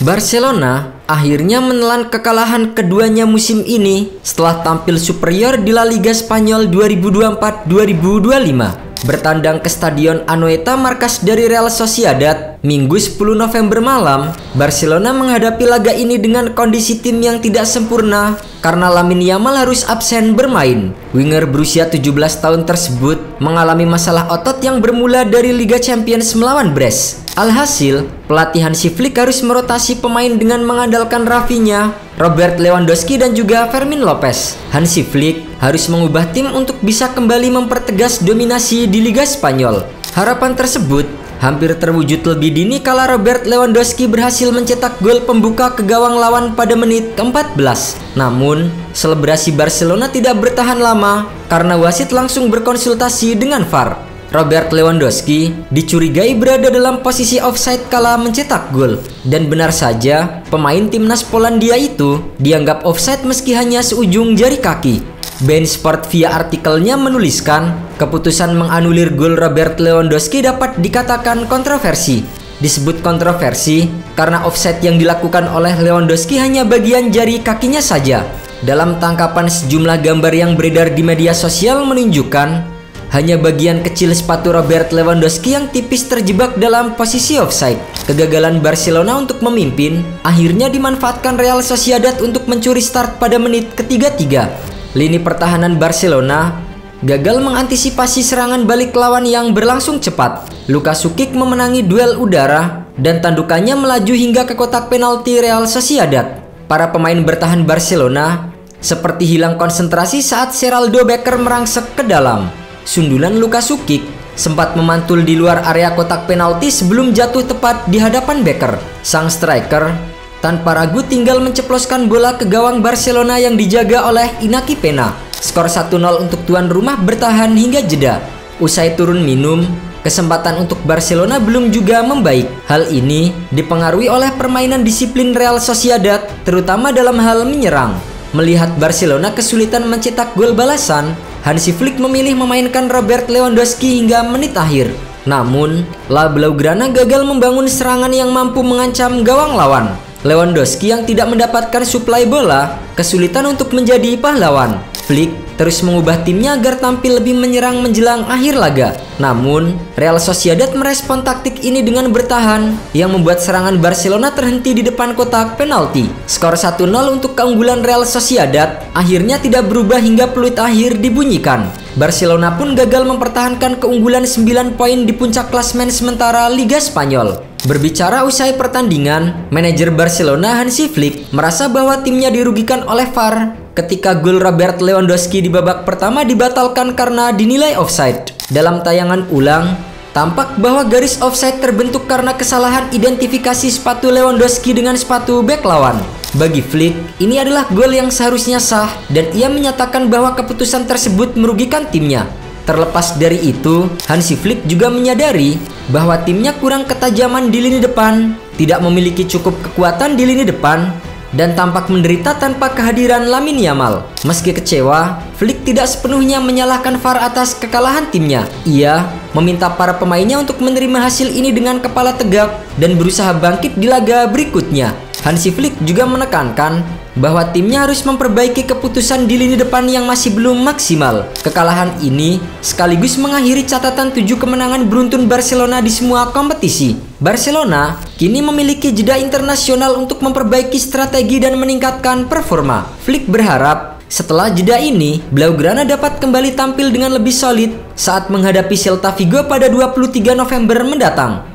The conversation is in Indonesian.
Barcelona akhirnya menelan kekalahan keduanya musim ini setelah tampil superior di La Liga Spanyol 2024-2025. Bertandang ke Stadion Anoeta markas dari Real Sociedad Minggu 10 November malam, Barcelona menghadapi laga ini dengan kondisi tim yang tidak sempurna karena Lamine Yamal harus absen bermain. Winger berusia 17 tahun tersebut mengalami masalah otot yang bermula dari Liga Champions melawan Brest. Alhasil, pelatih Hansi Flick harus merotasi pemain dengan mengandalkan Rafinha, Robert Lewandowski dan juga Fermin Lopez. Hansi Flick harus mengubah tim untuk bisa kembali mempertegas dominasi di Liga Spanyol. Harapan tersebut hampir terwujud lebih dini kala Robert Lewandowski berhasil mencetak gol pembuka ke gawang lawan pada menit ke-14. Namun, selebrasi Barcelona tidak bertahan lama karena wasit langsung berkonsultasi dengan VAR. Robert Lewandowski dicurigai berada dalam posisi offside kala mencetak gol. Dan benar saja, pemain timnas Polandia itu dianggap offside meski hanya seujung jari kaki. beIN Sport via artikelnya menuliskan, keputusan menganulir gol Robert Lewandowski dapat dikatakan kontroversi. Disebut kontroversi karena offside yang dilakukan oleh Lewandowski hanya bagian jari kakinya saja. Dalam tangkapan sejumlah gambar yang beredar di media sosial menunjukkan hanya bagian kecil sepatu Robert Lewandowski yang tipis terjebak dalam posisi offside. Kegagalan Barcelona untuk memimpin akhirnya dimanfaatkan Real Sociedad untuk mencuri start pada menit ke-33. Lini pertahanan Barcelona gagal mengantisipasi serangan balik lawan yang berlangsung cepat. Luka Šukić memenangi duel udara dan tandukannya melaju hingga ke kotak penalti Real Sociedad. Para pemain bertahan Barcelona seperti hilang konsentrasi saat Geraldo Becker merangsek ke dalam. Sundulan Luka Šukić sempat memantul di luar area kotak penalti sebelum jatuh tepat di hadapan Becker. Sang striker tanpa ragu tinggal menceploskan bola ke gawang Barcelona yang dijaga oleh Inaki Pena. Skor 1-0 untuk tuan rumah bertahan hingga jeda. Usai turun minum, kesempatan untuk Barcelona belum juga membaik. Hal ini dipengaruhi oleh permainan disiplin Real Sociedad, terutama dalam hal menyerang. Melihat Barcelona kesulitan mencetak gol balasan, Hansi Flick memilih memainkan Robert Lewandowski hingga menit akhir. Namun, La Blaugrana gagal membangun serangan yang mampu mengancam gawang lawan. Lewandowski yang tidak mendapatkan suplai bola kesulitan untuk menjadi pahlawan. Flick terus mengubah timnya agar tampil lebih menyerang menjelang akhir laga. Namun, Real Sociedad merespon taktik ini dengan bertahan yang membuat serangan Barcelona terhenti di depan kotak penalti. Skor 1-0 untuk keunggulan Real Sociedad akhirnya tidak berubah hingga peluit akhir dibunyikan. Barcelona pun gagal mempertahankan keunggulan 9 poin di puncak klasemen sementara Liga Spanyol. Berbicara usai pertandingan, manajer Barcelona Hansi Flick merasa bahwa timnya dirugikan oleh VAR ketika gol Robert Lewandowski di babak pertama dibatalkan karena dinilai offside. Dalam tayangan ulang, tampak bahwa garis offside terbentuk karena kesalahan identifikasi sepatu Lewandowski dengan sepatu bek lawan. Bagi Flick, ini adalah gol yang seharusnya sah dan ia menyatakan bahwa keputusan tersebut merugikan timnya. Terlepas dari itu, Hansi Flick juga menyadari bahwa timnya kurang ketajaman di lini depan, tidak memiliki cukup kekuatan di lini depan, dan tampak menderita tanpa kehadiran Lamine Yamal. Meski kecewa, Flick tidak sepenuhnya menyalahkan VAR atas kekalahan timnya. Ia meminta para pemainnya untuk menerima hasil ini dengan kepala tegak dan berusaha bangkit di laga berikutnya. Hansi Flick juga menekankan bahwa timnya harus memperbaiki keputusan di lini depan yang masih belum maksimal. Kekalahan ini sekaligus mengakhiri catatan 7 kemenangan beruntun Barcelona di semua kompetisi. Barcelona kini memiliki jeda internasional untuk memperbaiki strategi dan meningkatkan performa. Flick berharap setelah jeda ini, Blaugrana dapat kembali tampil dengan lebih solid saat menghadapi Celta Vigo pada 23 November mendatang.